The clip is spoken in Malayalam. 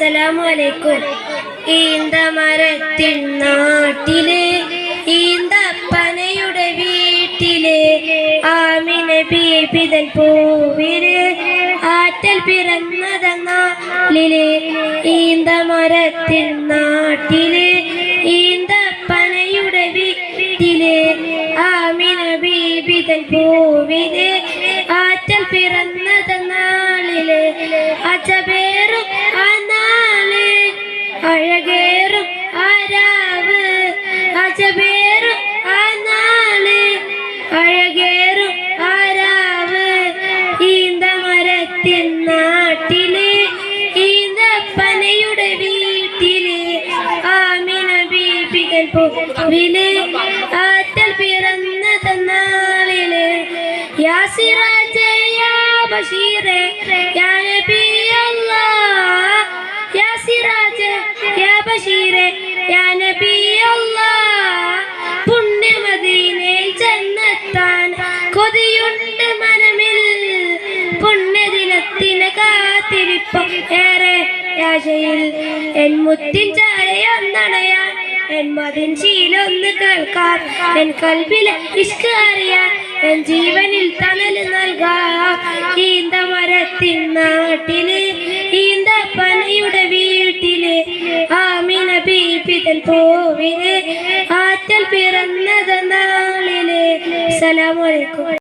അസ്സലാമു അലൈക്കും. ഈന്തമരത്തിൻ നാട്ടിലെ ഈന്തപ്പനയുടെ വീട്ടിലെ ആമിന ബീബിതൻ പൂവില് ആറ്റൽ പിറന്നതെന്നാലിലെ ഈന്തമരത്തിൻ നാട്ടിലെ ഈന്തപ്പനയുടെ വീട്ടിലെ ആമിന ബീബിതൻ പൂവില് ആറ്റൽ പിറന്നതെന്നാളിലെ അജബേറും ആനാള് അഴകേറും ആരാവ് അജബേറും ആനാള് അഴകേറും ആരാവ് ഈന്തമരത്തിൻ നാട്ടിലെ ഈന്തപ്പനയുടെ വീട്ടിലെ ആമിന ബീബികൾ പൂവിലെ ആറ്റൽ പിറന്നതെന്നാളിലെ യാ സിറാജേ യാ ബശീറേ യാ നബി അല്ലാഹ് യാ സിറാജേ യാ ബശീറേ യാ നബി അല്ലാഹ് പുണ്യമദീനയിൽ ചെന്നെത്താൻ കൊതിയുണ്ട് മനമിൽ പുണ്യദിനത്തിന് കാത്തിരിപ്പം ഏറെ ആശയിൽ എൻ മുത്തിൻ ചാരയൊന്നണയാൻ എൻ മതിൻ ശീലൊന്ന് കേൾക്കാം എൻ കൽബിലെ ഇഷ്ക് അറിയാൻ എൻ ജീവനിൽ തണല് നൽകാം ഈന്തമരത്തിൻ നാട്ടിലെ ഈന്തപ്പനയുടെ വീട്ടിലെ ആമിന ബീബിതൻ പൂവിലെ ആറ്റൽ പിറന്നതെന്നാളിലെ. അസ്സലാമു അലൈക്കും.